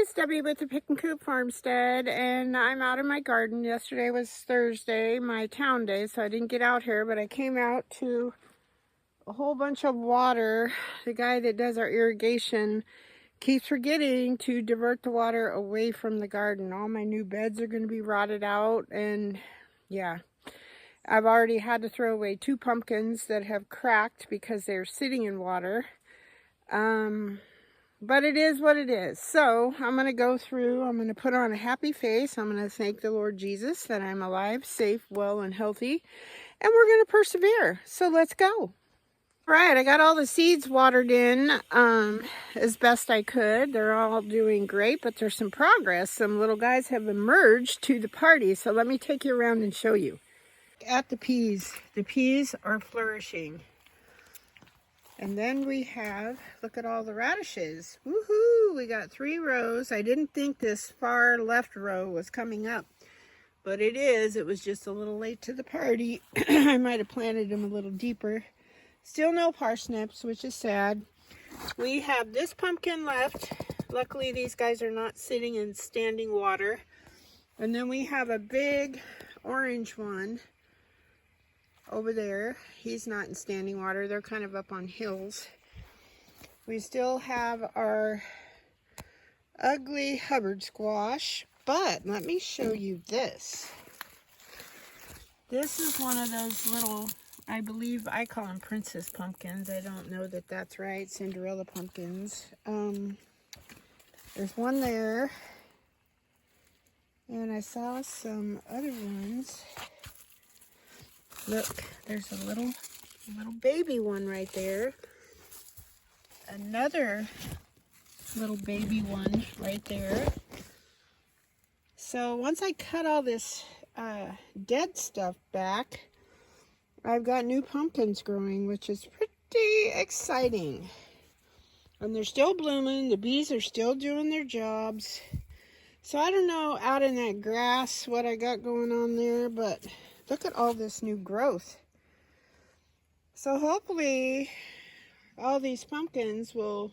It's Debbie with the Pickin Coop Farmstead, and I'm out in my garden. Yesterday was Thursday, my town day, so I didn't get out here, but I came out to a whole bunch of water. The guy that does our irrigation keeps forgetting to divert the water away from the garden. All my new beds are going to be rotted out, and yeah, I've already had to throw away 2 pumpkins that have cracked because they're sitting in water. But it is what it is. So I'm going to go through, I'm going to put on a happy face. I'm going to thank the Lord Jesus that I'm alive, safe, well, and healthy. And we're going to persevere. So let's go. All right, I got all the seeds watered in as best I could. They're all doing great, but there's some progress. Some little guys have emerged to the party. So let me take you around and show you. At the peas. The peas are flourishing. And then we have, look at all the radishes. Woohoo! We got 3 rows. I didn't think this far left row was coming up, but it is. It was just a little late to the party. I might have planted them a little deeper. Still no parsnips, which is sad. We have this pumpkin left. Luckily, these guys are not sitting in standing water. And then we have a big orange one over there. He's not in standing water. They're kind of up on hills. We still have our ugly Hubbard squash, but let me show you this. This is one of those little, I believe I call them princess pumpkins. I don't know that that's right. Cinderella pumpkins. There's one there, and I saw some other ones. Look, there's a little baby one right there. Another little baby one right there. So once I cut all this dead stuff back, I've got new pumpkins growing, which is pretty exciting. And they're still blooming. The bees are still doing their jobs. So I don't know out in that grass what I got going on there, but look at all this new growth. So hopefully all these pumpkins will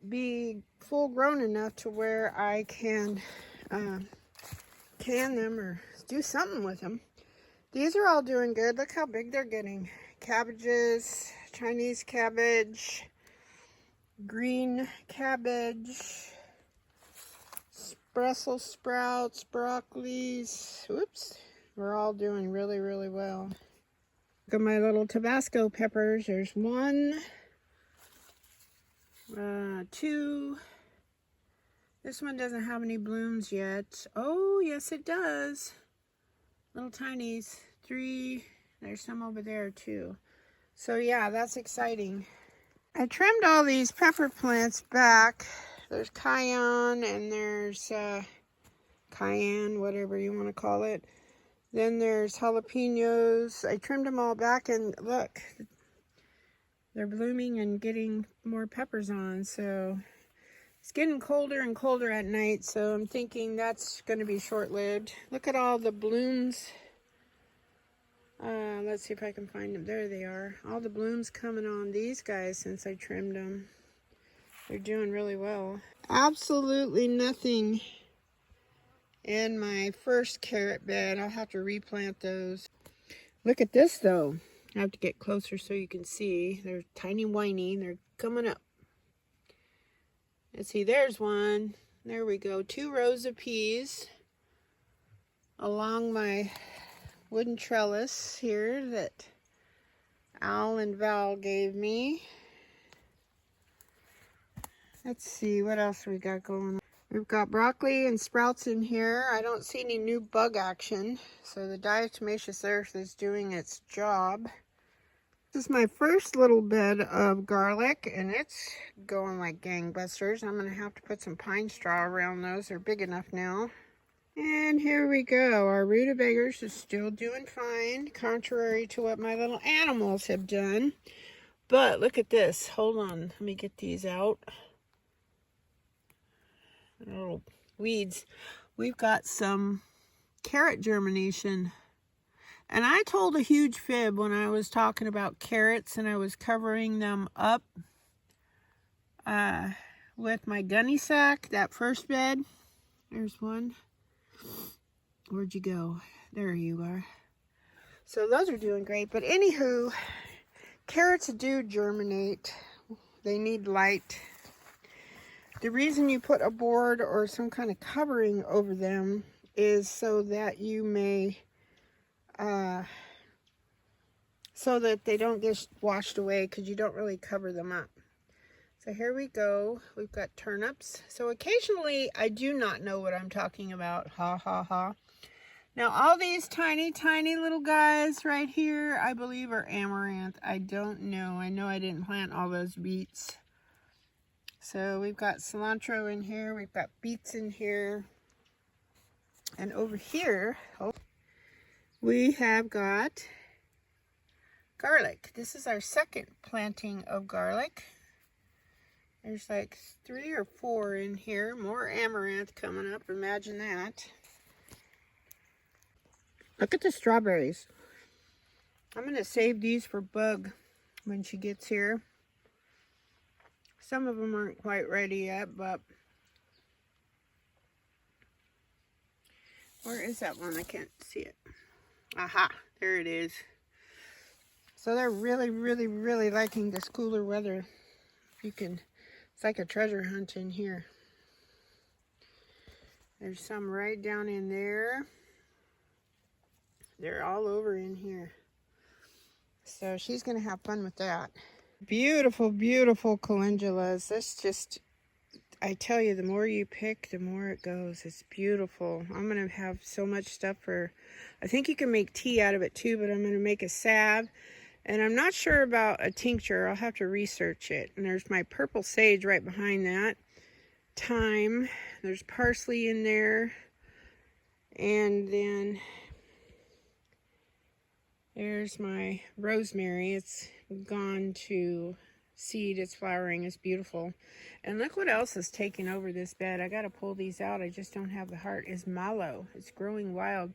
be full grown enough to where I can can them or do something with them. These are all doing good. Look how big they're getting. Cabbages, Chinese cabbage, green cabbage, Brussels sprouts, broccolis. Oops. We're all doing really, really well. Look at my little Tabasco peppers. There's 1, 2. This one doesn't have any blooms yet. Oh, yes, it does. Little tinies. 3. There's some over there, too. So, yeah, that's exciting. I trimmed all these pepper plants back. There's cayenne and there's cayenne, whatever you want to call it. Then there's jalapenos. I trimmed them all back, and look, they're blooming and getting more peppers on. So it's getting colder and colder at night, so I'm thinking that's going to be short-lived. Look at all the blooms. Let's see if I can find them. There they are. All the blooms coming on these guys since I trimmed them. They're doing really well. Absolutely nothing in my first carrot bed. I'll have to replant those. Look at this though. I have to get closer so you can see. They're tiny whiny. They're coming up. Let's see, there's one. There we go. 2 rows of peas along my wooden trellis here that Al and Val gave me. Let's see what else we got going on. We've got broccoli and sprouts in here. I don't see any new bug action, so the diatomaceous earth is doing its job. This is my first little bed of garlic, and it's going like gangbusters. I'm going to have to put some pine straw around those. They're big enough now. And here we go. Our rutabagas is still doing fine, contrary to what my little animals have done. But look at this. Hold on. Let me get these out. Little weeds. We've got some carrot germination, and I told a huge fib when I was talking about carrots and I was covering them up with my gunny sack, that first bed. There's one. Where'd you go? There you are. So those are doing great. But anywho, carrots do germinate. They need light. The reason you put a board or some kind of covering over them is so that you may, so that they don't get washed away, because you don't really cover them up. So here we go. We've got turnips. So occasionally I do not know what I'm talking about. Ha ha ha. Now all these tiny, tiny little guys right here, I believe are amaranth. I don't know. I know I didn't plant all those beets. So we've got cilantro in here. We've got beets in here. And over here, we have got garlic. This is our second planting of garlic. There's like 3 or 4 in here. More amaranth coming up. Imagine that. Look at the strawberries. I'm going to save these for Bug when she gets here. Some of them aren't quite ready yet, but where is that one? I can't see it. Aha, there it is. So they're really, really, really liking this cooler weather. You can, it's like a treasure hunt in here. There's some right down in there. They're all over in here. So she's going to have fun with that. Beautiful, beautiful calendulas. This just, I tell you, the more you pick, the more it goes. It's beautiful. I'm going to have so much stuff for, I think you can make tea out of it too, but I'm going to make a salve. And I'm not sure about a tincture. I'll have to research it. And there's my purple sage right behind that. Thyme. There's parsley in there. And then there's my rosemary. It's gone to seed. It's flowering. It's beautiful. And look what else is taking over this bed. I got to pull these out. I just don't have the heart. Is mallow. It's growing wild.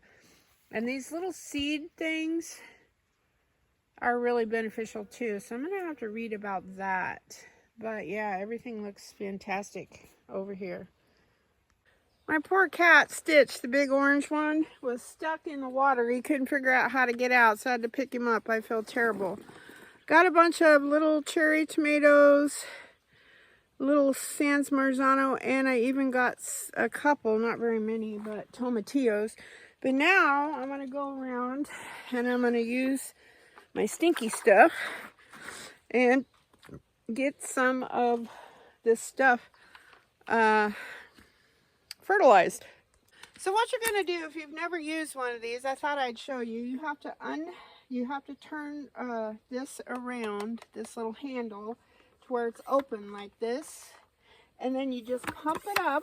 And these little seed things are really beneficial too. So I'm going to have to read about that. But yeah, everything looks fantastic over here. My poor cat, Stitch, the big orange one, was stuck in the water. He couldn't figure out how to get out, so I had to pick him up. I feel terrible. Got a bunch of little cherry tomatoes, little Sans Marzano, and I even got a couple, not very many, but tomatillos. But now I'm going to go around and I'm going to use my stinky stuff and get some of this stuff fertilized. So what you're going to do if you've never used one of these, I thought I'd show you. You have to turn this around, this little handle, to where it's open like this, and then you just pump it up.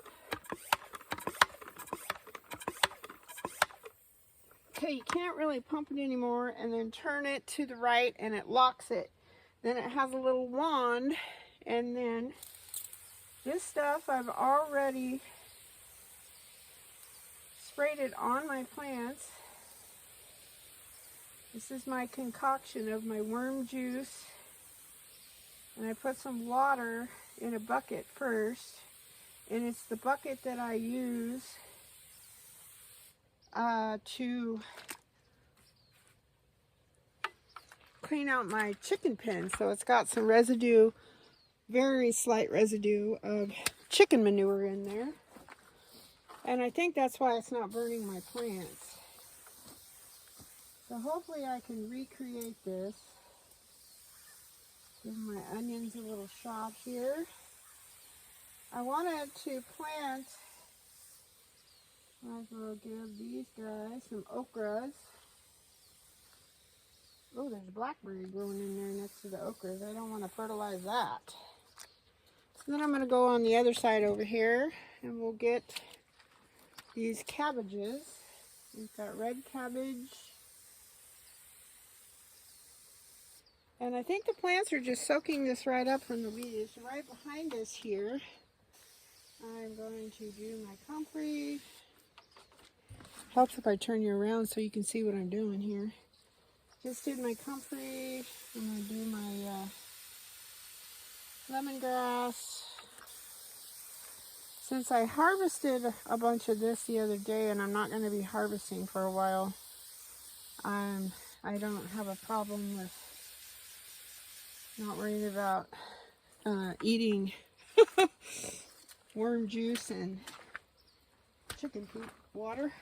Okay, you can't really pump it anymore, and then turn it to the right and it locks it. Then it has a little wand, and then this stuff I've already sprayed it on my plants. This is my concoction of my worm juice, and I put some water in a bucket first, and it's the bucket that I use to clean out my chicken pen. So it's got some residue, very slight residue of chicken manure in there, and I think that's why it's not burning my plants. So hopefully I can recreate this. Give my onions a little shot here. I wanted to plant, might as well give these guys some okras. Oh, there's blackberry growing in there next to the okras. I don't want to fertilize that. So then I'm going to go on the other side over here, and we'll get these cabbages. We've got red cabbage. And I think the plants are just soaking this right up from the weeds. Right behind us here, I'm going to do my comfrey. Helps if I turn you around so you can see what I'm doing here. Just did my comfrey. I'm going to do my lemongrass. Since I harvested a bunch of this the other day, and I'm not going to be harvesting for a while, I don't have a problem with not worried about eating worm juice and chicken poop water.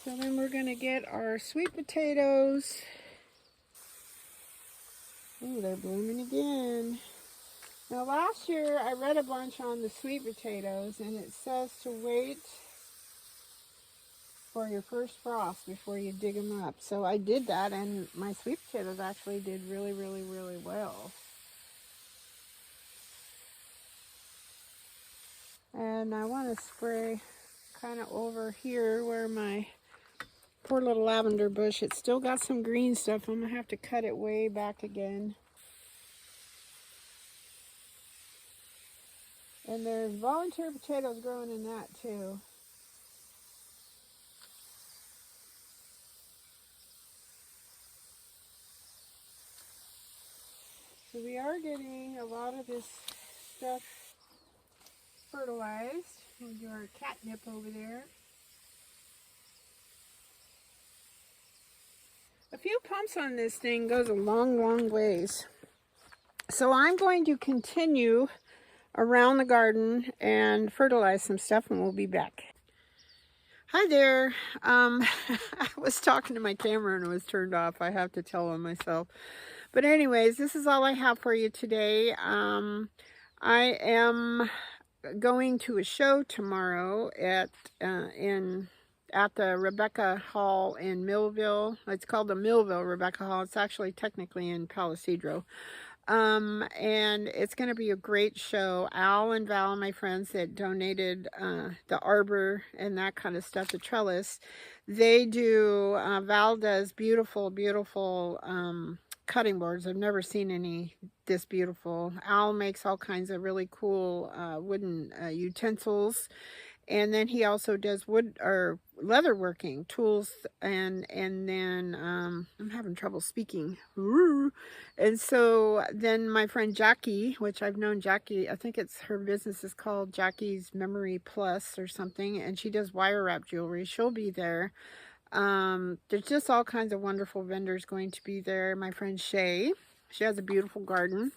So then we're going to get our sweet potatoes. Oh, they're blooming again. Now last year I read a bunch on the sweet potatoes, and it says to wait for your first frost before you dig them up. So I did that, and my sweet potatoes actually did really, really, really well. And I want to spray kind of over here where my poor little lavender bush, it's still got some green stuff. I'm going to have to cut it way back again. And there's volunteer potatoes growing in that too. So we are getting a lot of this stuff fertilized. We'll do our catnip over there. A few pumps on this thing goes a long, long ways. So I'm going to continue around the garden and fertilize some stuff, and we'll be back. Hi there. I was talking to my camera and it was turned off. I have to tell on myself. But anyways, this is all I have for you today. I am going to a show tomorrow at the Rebecca Hall in Millville. It's called the Millville Rebecca Hall. It's actually technically in Palisadro. And it's going to be a great show. Al and Val, my friends that donated the arbor and that kind of stuff, the trellis, they do, Val does beautiful, beautiful cutting boards. I've never seen any this beautiful. Al makes all kinds of really cool wooden utensils. And then he also does wood or leather working tools, and then I'm having trouble speaking. And so then my friend Jackie, which I've known Jackie, I think it's her business is called Jackie's Memory Plus or something, and she does wire wrap jewelry. She'll be there. There's just all kinds of wonderful vendors going to be there. My friend Shay, she has a beautiful garden,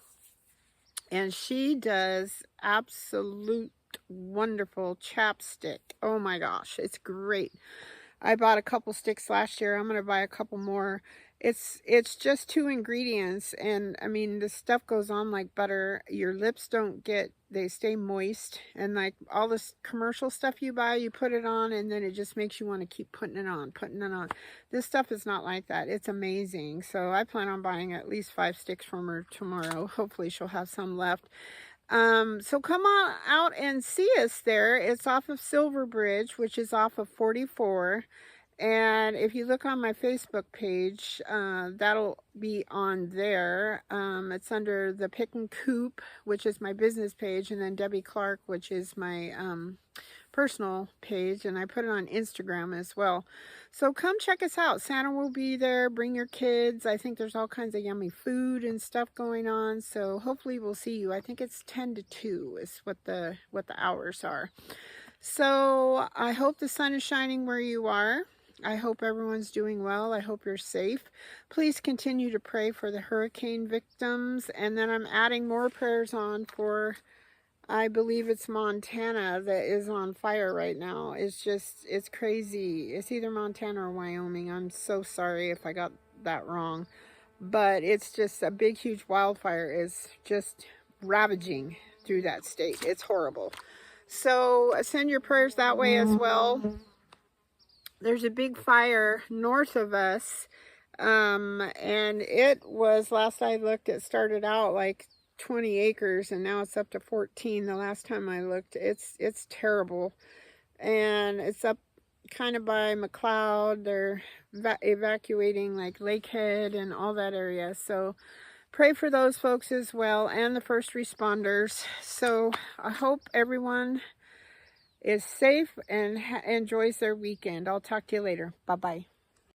and she does absolute wonderful chapstick. Oh my gosh, it's great. I bought a couple sticks last year. I'm going to buy a couple more. It's just 2 ingredients, and I mean, the stuff goes on like butter. Your lips don't get, they stay moist, and like all this commercial stuff you buy, you put it on and then it just makes you want to keep putting it on. This stuff is not like that. It's amazing. So I plan on buying at least 5 sticks from her tomorrow. Hopefully she'll have some left. So come on out and see us there. It's off of Silver Bridge, which is off of 44. And if you look on my Facebook page, that'll be on there. It's under the Pickin Coop, which is my business page, and then Debbie Clark, which is my personal page, and I put it on Instagram as well. So come check us out. Santa will be there. Bring your kids. I think there's all kinds of yummy food and stuff going on. So hopefully we'll see you. I think it's 10 to 2 is what the hours are. So I hope the sun is shining where you are. I hope everyone's doing well. I hope you're safe. Please continue to pray for the hurricane victims. And then I'm adding more prayers on for, I believe it's Montana that is on fire right now. It's crazy. It's either Montana or Wyoming. I'm so sorry if I got that wrong. But it's just a big, huge wildfire is just ravaging through that state. It's horrible. So send your prayers that way as well. There's a big fire north of us, and it was, last I looked, it started out like 20 acres, and now it's up to 14 the last time I looked. It's terrible, and it's up kind of by McLeod. They're evacuating like Lakehead and all that area, so pray for those folks as well, and the first responders. So I hope everyone is safe and enjoys their weekend. I'll talk to you later. Bye-bye.